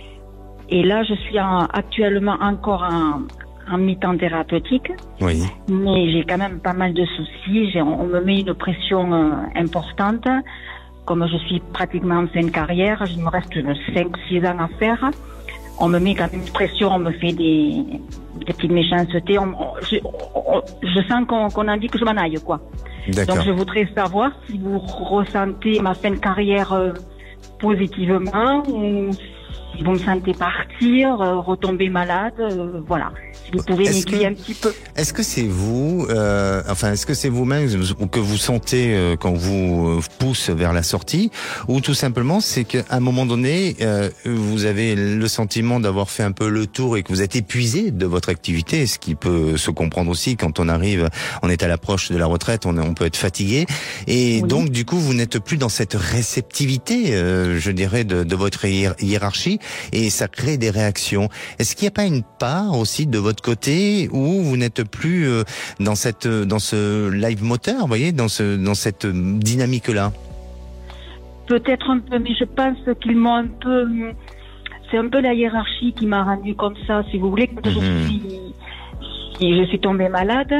Speaker 7: Et là, je suis actuellement encore en mi-temps thérapeutique.
Speaker 3: Oui.
Speaker 7: Mais j'ai quand même pas mal de soucis. On me met une pression importante. Comme je suis pratiquement en fin de carrière, il me reste 5-6 ans à faire. On me met quand même une pression, on me fait des petites méchancetés. Je sens qu'on a dit que je m'en aille, quoi.
Speaker 3: D'accord.
Speaker 7: Donc je voudrais savoir si vous ressentez ma fin de carrière positivement ou si vous me sentez partir, retomber malade, voilà. Si vous pouvez m'aiguiller un petit peu.
Speaker 3: Est-ce que c'est vous, est-ce que c'est vous-même que vous sentez quand vous pousse vers la sortie, ou tout simplement c'est qu'à un moment donné, vous avez le sentiment d'avoir fait un peu le tour et que vous êtes épuisé de votre activité, ce qui peut se comprendre aussi quand on est à l'approche de la retraite, on peut être fatigué, et oui. Donc du coup vous n'êtes plus dans cette réceptivité, je dirais, de votre hiérarchie, et ça crée des réactions. Est-ce qu'il n'y a pas une part aussi de votre côté où vous n'êtes plus dans ce live moteur, vous voyez, dans cette dynamique-là?
Speaker 7: Peut-être un peu, mais je pense qu'ils m'ont un peu... C'est un peu la hiérarchie qui m'a rendu comme ça, si vous voulez. Quand je suis tombée malade,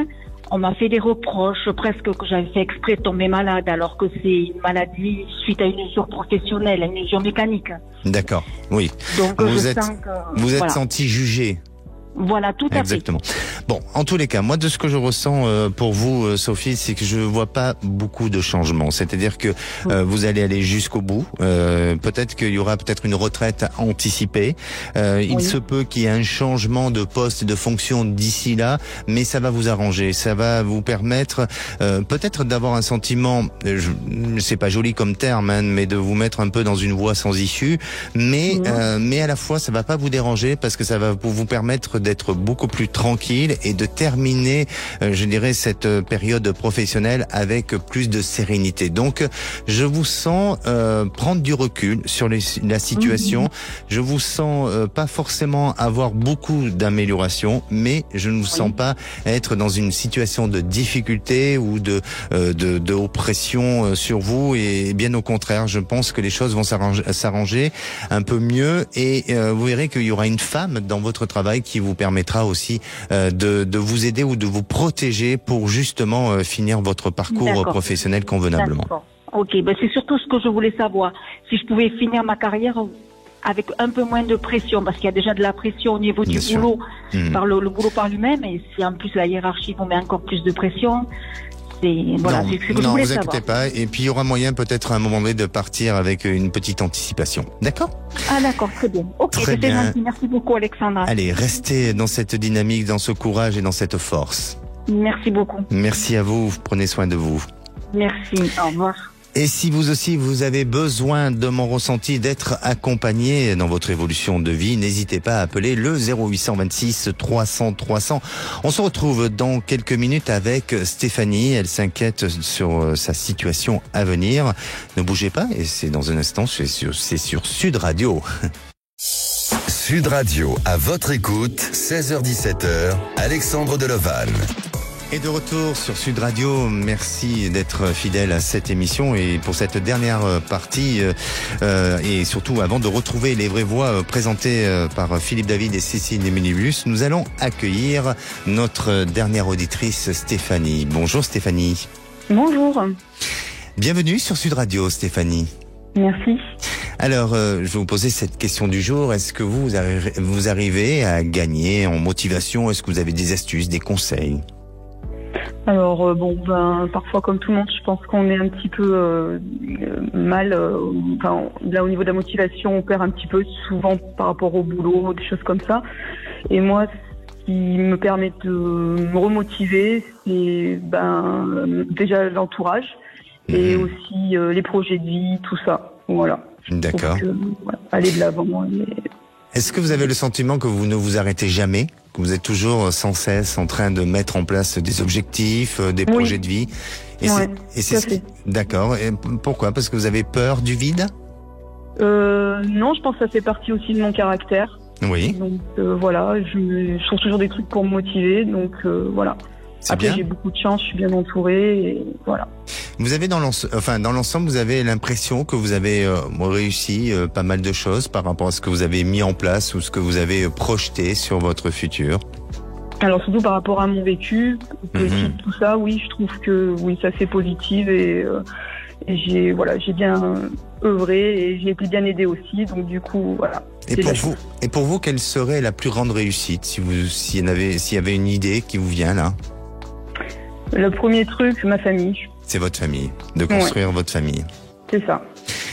Speaker 7: on m'a fait des reproches, presque que j'avais fait exprès de tomber malade, alors que c'est une maladie suite à une usure professionnelle, une usure mécanique. D'accord, oui. Donc vous êtes senti jugé. Voilà, tout à fait.
Speaker 3: Exactement. Bon, en tous les cas, moi, de ce que je ressens pour vous, Sophie, c'est que je vois pas beaucoup de changements. C'est-à-dire que vous allez aller jusqu'au bout. Peut-être qu'il y aura peut-être une retraite anticipée. Il se peut qu'il y ait un changement de poste et de fonction d'ici là, mais ça va vous arranger. Ça va vous permettre peut-être d'avoir un sentiment, c'est pas joli comme terme, hein, mais de vous mettre un peu dans une voie sans issue. Mais à la fois, ça va pas vous déranger parce que ça va vous permettre d'être beaucoup plus tranquille et de terminer, je dirais, cette période professionnelle avec plus de sérénité. Donc, je vous sens prendre du recul sur la situation. Je vous sens pas forcément avoir beaucoup d'amélioration, mais je ne vous sens pas être dans une situation de difficulté ou de oppression sur vous. Et bien au contraire, je pense que les choses vont s'arranger un peu mieux. Et vous verrez qu'il y aura une femme dans votre travail qui vous permettra aussi de vous aider ou de vous protéger pour justement finir votre parcours professionnel convenablement.
Speaker 7: D'accord. Ok, c'est surtout ce que je voulais savoir. Si je pouvais finir ma carrière avec un peu moins de pression, parce qu'il y a déjà de la pression au niveau du boulot, par le boulot par lui-même, et si en plus la hiérarchie vous met encore plus de pression, voilà, c'est ce que je voulais savoir. Non, vous inquiétez
Speaker 3: pas. Et puis il y aura moyen peut-être à un moment donné de partir avec une petite anticipation. D'accord ?
Speaker 7: Ah d'accord, très bien. Ok,
Speaker 3: très bien.
Speaker 7: Merci beaucoup Alexandra.
Speaker 3: Allez, restez dans cette dynamique, dans ce courage et dans cette force.
Speaker 7: Merci beaucoup.
Speaker 3: Merci à vous, prenez soin de vous.
Speaker 7: Merci, au revoir.
Speaker 3: Et si vous aussi, vous avez besoin de mon ressenti, d'être accompagné dans votre évolution de vie, n'hésitez pas à appeler le 0826 300 300. On se retrouve dans quelques minutes avec Stéphanie. Elle s'inquiète sur sa situation à venir. Ne bougez pas, et c'est dans un instant, c'est sur Sud Radio.
Speaker 2: Sud Radio, à votre écoute, 16h-17h, Alexandre Deleval.
Speaker 3: Et de retour sur Sud Radio, merci d'être fidèle à cette émission et pour cette dernière partie et surtout avant de retrouver les vraies voix présentées par Philippe David et Cécile Emilibus, nous allons accueillir notre dernière auditrice Stéphanie. Bonjour Stéphanie.
Speaker 8: Bonjour.
Speaker 3: Bienvenue sur Sud Radio Stéphanie.
Speaker 8: Merci.
Speaker 3: Alors, je vais vous poser cette question du jour. Est-ce que vous arrivez à gagner en motivation? Est-ce que vous avez des astuces, des conseils?
Speaker 8: Alors parfois comme tout le monde, je pense qu'on est un petit peu mal. Là au niveau de la motivation, on perd un petit peu souvent par rapport au boulot, des choses comme ça. Et moi, ce qui me permet de me remotiver, c'est déjà l'entourage et aussi les projets de vie, tout ça. Voilà.
Speaker 3: D'accord.
Speaker 8: Aller de l'avant.
Speaker 3: Est-ce que vous avez le sentiment que vous ne vous arrêtez jamais, que vous êtes toujours sans cesse en train de mettre en place des objectifs, des projets de vie? Et c'est d'accord. Et pourquoi? Parce que vous avez peur du vide?
Speaker 8: Non, je pense que ça fait partie aussi de mon caractère.
Speaker 3: Oui.
Speaker 8: Donc voilà, je trouve toujours des trucs pour me motiver. Donc voilà. Après, j'ai beaucoup de chance, je suis bien entourée et voilà.
Speaker 3: Vous avez dans l'ensemble, vous avez l'impression que vous avez réussi pas mal de choses par rapport à ce que vous avez mis en place ou ce que vous avez projeté sur votre futur?
Speaker 8: Alors surtout par rapport à mon vécu, tout ça, oui, je trouve que oui, ça c'est positif et j'ai bien œuvré et j'ai été bien aidée aussi, donc du coup voilà.
Speaker 3: Et pour vous, quelle serait la plus grande réussite s'il y avait une idée qui vous vient là?
Speaker 8: Le premier truc, ma famille.
Speaker 3: C'est votre famille, de construire votre famille.
Speaker 8: C'est ça.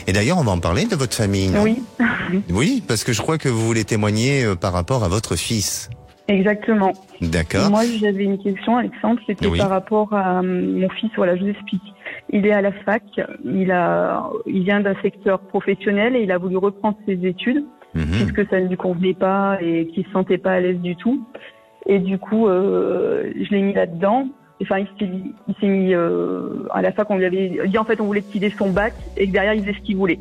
Speaker 3: Et d'ailleurs, on va en parler de votre famille, non?
Speaker 8: Oui.
Speaker 3: Oui, parce que je crois que vous voulez témoigner par rapport à votre fils.
Speaker 8: Exactement.
Speaker 3: D'accord.
Speaker 8: Moi, j'avais une question, Alexandre, c'était par rapport à mon fils. Voilà, je vous explique. Il est à la fac, il vient d'un secteur professionnel et il a voulu reprendre ses études puisque ça ne lui convenait pas et qu'il se sentait pas à l'aise du tout. Et du coup, je l'ai mis là-dedans. Enfin, il s'est mis à la fac, on lui avait dit en fait on voulait qu'il ait son bac et que derrière il faisait ce qu'il voulait.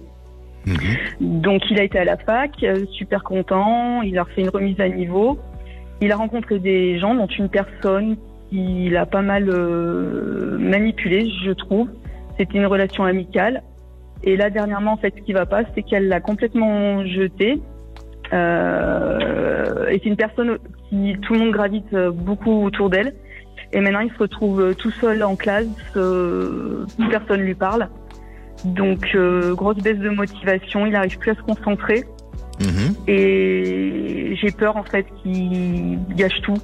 Speaker 8: Donc il a été à la fac, super content, il a refait une remise à niveau. Il a rencontré des gens, dont une personne qui l'a pas mal manipulé, je trouve. C'était une relation amicale. Et là dernièrement, en fait, ce qui va pas, c'est qu'elle l'a complètement jeté. Et c'est une personne qui tout le monde gravite beaucoup autour d'elle. Et maintenant, il se retrouve tout seul en classe, personne lui parle. Donc, grosse baisse de motivation, il n'arrive plus à se concentrer. Et j'ai peur, en fait, qu'il gâche tout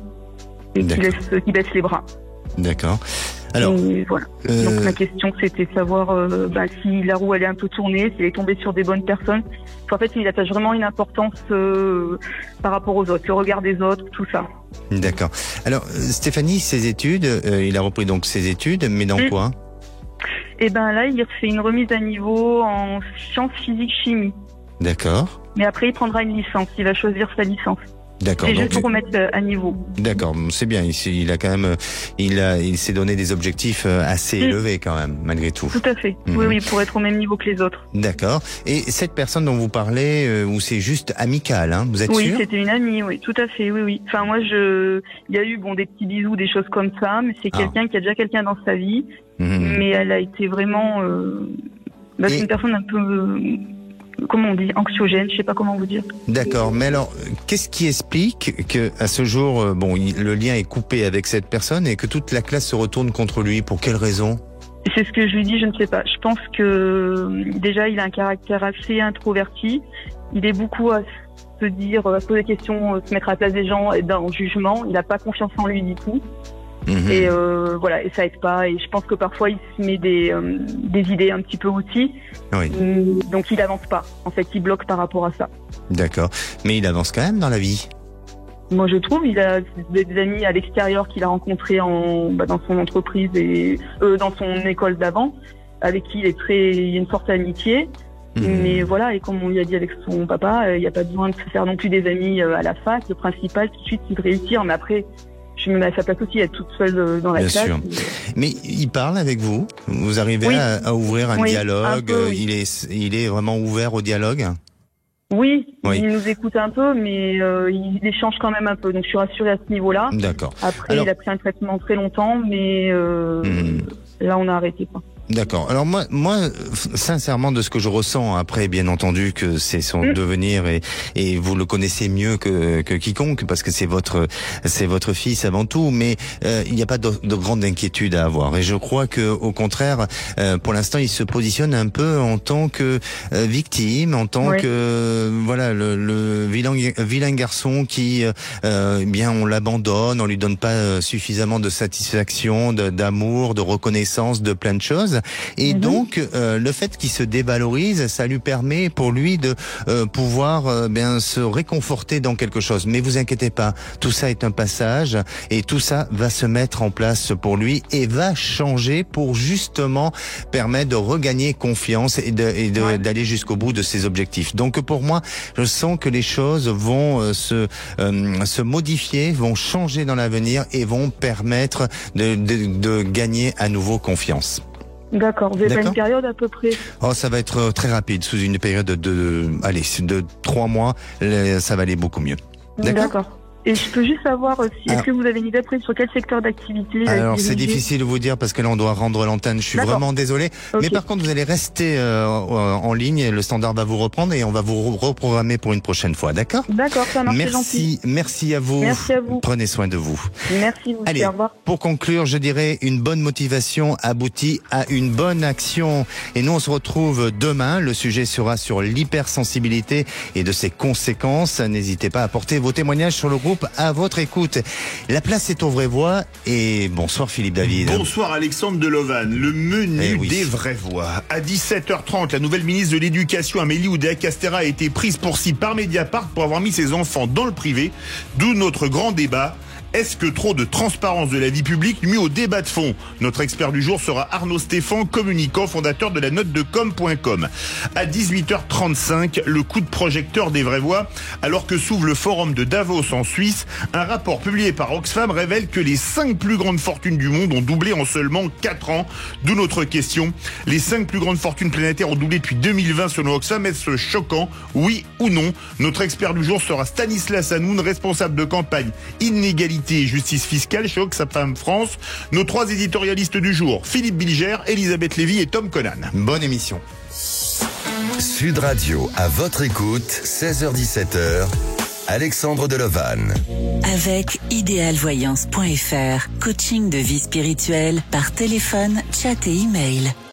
Speaker 8: et qu'il baisse les bras.
Speaker 3: D'accord. Alors,
Speaker 8: voilà. Donc, ma question, c'était savoir si la roue, elle est un peu tournée, s'il est tombé sur des bonnes personnes. En fait, il attache vraiment une importance par rapport aux autres, le regard des autres, tout ça.
Speaker 3: D'accord. Alors, Stéphanie, ses études, il a repris donc ses études, mais dans quoi?
Speaker 8: Eh ben là, il fait une remise à niveau en sciences physique chimie.
Speaker 3: D'accord.
Speaker 8: Mais après, il prendra une licence. Il va choisir sa licence.
Speaker 3: D'accord.
Speaker 8: C'est juste pour remettre à niveau.
Speaker 3: D'accord, c'est bien. Il a quand même, il s'est donné des objectifs assez élevés quand même, malgré tout.
Speaker 8: Tout à fait. Oui, pour être au même niveau que les autres.
Speaker 3: D'accord. Et cette personne dont vous parlez, où c'est juste amical, hein, vous êtes sûr ?
Speaker 8: Oui, c'était une amie, oui, tout à fait, oui. Enfin, moi, il y a eu des petits bisous, des choses comme ça, mais c'est quelqu'un qui a déjà quelqu'un dans sa vie, mais elle a été vraiment, c'est une personne un peu, comment on dit, anxiogène, je sais pas comment vous dire.
Speaker 3: D'accord, mais alors, qu'est-ce qui explique que à ce jour, le lien est coupé avec cette personne et que toute la classe se retourne contre lui ? Pour quelle raison ?
Speaker 8: C'est ce que je lui dis, je ne sais pas. Je pense que déjà, il a un caractère assez introverti. Il est beaucoup à se dire, à se poser des questions, se mettre à la place des gens, être dans le jugement. Il n'a pas confiance en lui du tout. Et et ça aide pas. Et je pense que parfois il se met des idées un petit peu aussi. Oui. Donc il avance pas. En fait, il bloque par rapport à ça.
Speaker 3: D'accord. Mais il avance quand même dans la vie.
Speaker 8: Moi, je trouve, il a des amis à l'extérieur qu'il a rencontrés dans son entreprise et dans son école d'avant, avec qui il y a une forte amitié. Mais voilà, et comme on lui a dit avec son papa, il n'y a pas besoin de se faire non plus des amis à la fac. Le principal, tout de suite, c'est de réussir. Mais après, je me mets à sa place aussi, être toute seule dans la classe. Bien sûr.
Speaker 3: Mais il parle avec vous ? Vous arrivez à ouvrir un dialogue ?
Speaker 8: Un peu,
Speaker 3: il est vraiment ouvert au dialogue ?
Speaker 8: Oui, il nous écoute un peu, mais il échange quand même un peu. Donc je suis rassurée à ce niveau-là.
Speaker 3: D'accord.
Speaker 8: Après, il a pris un traitement très longtemps, mais là, on a arrêté.
Speaker 3: D'accord. Alors moi, sincèrement, de ce que je ressens, après, bien entendu, que c'est son devenir et vous le connaissez mieux que quiconque parce que c'est votre fils avant tout. Mais il n'y a pas de grande inquiétude à avoir. Et je crois que, au contraire, pour l'instant, il se positionne un peu en tant que victime, en tant que le vilain garçon qui, on l'abandonne, on lui donne pas suffisamment de satisfaction, d'amour, de reconnaissance, de plein de choses. Et donc, le fait qu'il se dévalorise, ça lui permet pour lui de pouvoir se réconforter dans quelque chose. Mais vous inquiétez pas, tout ça est un passage et tout ça va se mettre en place pour lui et va changer pour justement permettre de regagner confiance et d'aller jusqu'au bout de ses objectifs. Donc pour moi, je sens que les choses vont se modifier, vont changer dans l'avenir et vont permettre de gagner à nouveau confiance.
Speaker 8: D'accord. Vous avez pas une période à peu près ?
Speaker 3: Ça va être très rapide, sous une période de 3 mois, ça va aller beaucoup mieux.
Speaker 8: D'accord. Et je peux juste savoir est-ce que vous avez une idée après sur quel secteur d'activité ?
Speaker 3: Alors c'est difficile de vous dire parce que là on doit rendre l'antenne. Je suis vraiment désolé. Okay. Mais par contre vous allez rester en ligne. Le standard va vous reprendre et on va vous reprogrammer pour une prochaine fois. D'accord ?
Speaker 8: D'accord, ça marche.
Speaker 3: Merci à vous.
Speaker 8: Merci à vous.
Speaker 3: Prenez soin de vous.
Speaker 8: Merci vous.
Speaker 3: Allez,
Speaker 8: au revoir.
Speaker 3: Pour conclure, je dirais une bonne motivation aboutit à une bonne action. Et nous on se retrouve demain. Le sujet sera sur l'hypersensibilité et de ses conséquences. N'hésitez pas à apporter vos témoignages sur le groupe à votre écoute. La place est aux vraies voix et bonsoir Philippe David.
Speaker 9: Bonsoir Alexandre de Lovan. Le menu des vraies voix. À 17h30, la nouvelle ministre de l'Éducation Amélie Oudéa-Castéra a été prise pour cible par Mediapart pour avoir mis ses enfants dans le privé. D'où notre grand débat. Est-ce que trop de transparence de la vie publique nuit au débat de fond ? Notre expert du jour sera Arnaud Stéphane, communicant, fondateur de la note-de-com.com. À 18h35, le coup de projecteur des vraies voix. Alors que s'ouvre le forum de Davos en Suisse, un rapport publié par Oxfam révèle que les 5 plus grandes fortunes du monde ont doublé en seulement 4 ans. D'où notre question. Les 5 plus grandes fortunes planétaires ont doublé depuis 2020 selon Oxfam. Est-ce choquant ? Oui ou non ? Notre expert du jour sera Stanislas Hanoun, responsable de campagne Inégalité et justice fiscale chez Oxfam France. Nos 3 éditorialistes du jour, Philippe Bilger, Elisabeth Lévy et Tom Conan.
Speaker 3: Bonne émission.
Speaker 2: Sud Radio, à votre écoute, 16h-17h, Alexandre Delovan.
Speaker 1: Avec idéalvoyance.fr, coaching de vie spirituelle par téléphone, chat et email.